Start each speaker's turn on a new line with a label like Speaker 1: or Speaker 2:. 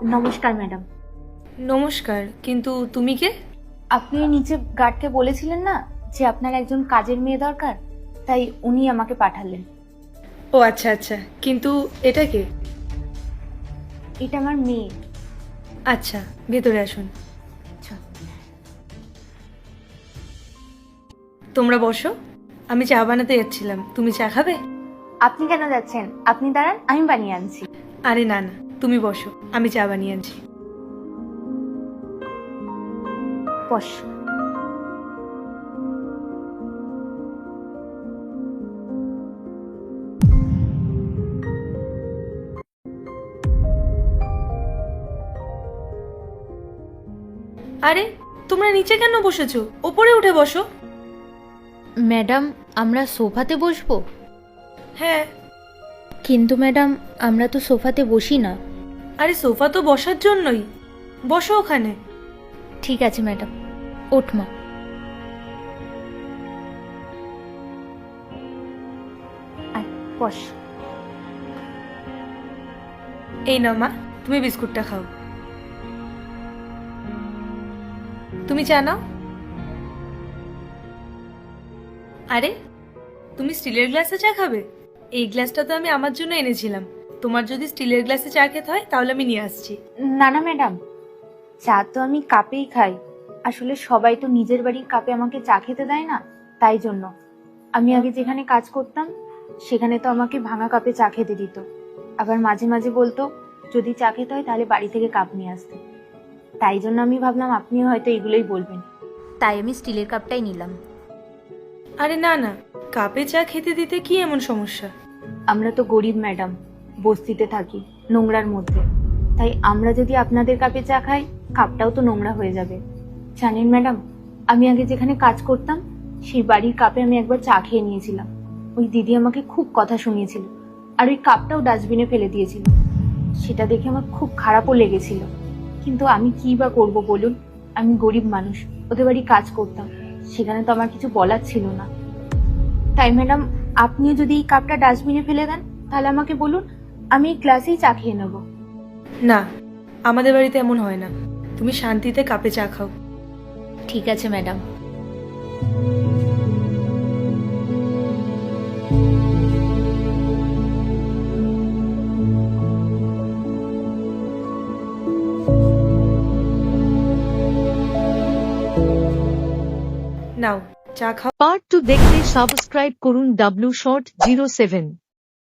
Speaker 1: নমস্কার ম্যাডাম।
Speaker 2: নমস্কার, কিন্তু তুমি কে?
Speaker 1: আপনি নিচে গার্ডকে বলেছিলেন না যে আপনার একজন কাজের মেয়ে দরকার, তাই উনি আমাকে পাঠালেন।
Speaker 2: ও আচ্ছা আচ্ছা, কিন্তু এটা কে?
Speaker 1: এটা আমার মেয়ে।
Speaker 2: আচ্ছা, ভেতরে আসুন।
Speaker 1: আচ্ছা।
Speaker 2: তোমরা বসো, আমি চা বানাতে যাচ্ছিলাম। তুমি চা খাবে?
Speaker 1: আপনি কেন যাচ্ছেন? আপনি দাঁড়ান, আমি বানিয়ে আনছি।
Speaker 2: আরে না না, তুমি বসো, আমি চা বানিয়ে আনছি।
Speaker 1: বস।
Speaker 2: আরে, তোমরা নিচে কেন বসেছো? ওপরে উঠে বসো।
Speaker 3: ম্যাডাম, আমরা সোফাতে বসবো?
Speaker 2: হ্যাঁ।
Speaker 3: কিন্তু ম্যাডাম, আমরা তো সোফাতে বসি না।
Speaker 2: আরে সোফা তো বসার জন্যই, বসো ওখানে।
Speaker 3: ঠিক আছে ম্যাডাম, ওঠ মা।
Speaker 1: আয়, বস।
Speaker 2: এই নাও মা, তুমি বিস্কুটটা খাও। তুমি চা নাও। আরে, তুমি স্টিলের গ্লাসে চা খাবে? এই গ্লাসটা তো আমি আমার জন্য এনেছিলাম। তোমার যদি স্টিলের গ্লাসে চা খেতে হয় তাহলে আমি নিয়ে আসছি।
Speaker 1: না না ম্যাডাম, চা তো আমি কাপেই খাই। আসলে সবাই তো নিজের বাড়ির কাপে আমাকে চা খেতে দেয় না, তাই জন্য। আমি আগে যেখানে কাজ করতাম সেখানে তো আমাকে ভাঙা কাপে চা খেতে দিত। আবার মাঝে মাঝে বলতো যদি চা খেতে হয় তাহলে বাড়ি থেকে কাপ নিয়ে আসতে। তাই জন্য আমি ভাবলাম আপনিও হয়তো এগুলোই বলবেন, তাই আমি স্টিলের কাপটাই নিলাম।
Speaker 2: আরে না না, কাপে চা খেতে দিতে কি এমন সমস্যা?
Speaker 1: আমরা তো গরিব ম্যাডাম, বস্তিতে থাকি, নোংরার মধ্যে। তাই আমরা যদি আপনাদের কাপে চা খাই, কাপটাও তো নোংরা হয়ে যাবে। জানেন ম্যাডাম, আমি আগে যেখানে কাজ করতাম সেই বাড়ির কাপে আমি একবার চা খেয়ে নিয়েছিলাম। ওই দিদি আমাকে খুব কথা শুনিয়েছিল, আর ওই কাপটাও ডাস্টবিনে ফেলে দিয়েছিল। সেটা দেখে আমার খুব খারাপও লেগেছিল, কিন্তু আমি কি বা করবো বলুন? আমি গরিব মানুষ, ওদের বাড়ি কাজ করতাম, সেখানে তো আমার কিছু বলার ছিল না। তাই ম্যাডাম, আপনিও যদি এই কাপটা ডাস্টবিনে ফেলে দেন তাহলে আমাকে বলুন, আমি এই গ্লাসেই চা খেয়ে নেবো।
Speaker 2: না, আমাদের বাড়িতে এমন হয় না। তুমি শান্তিতে কাপে চা খাও।
Speaker 3: ঠিক আছে ম্যাডাম।
Speaker 2: নাও, চা খাও।
Speaker 4: পার্ট 2 দেখতে সাবস্ক্রাইব করুন W Short 07।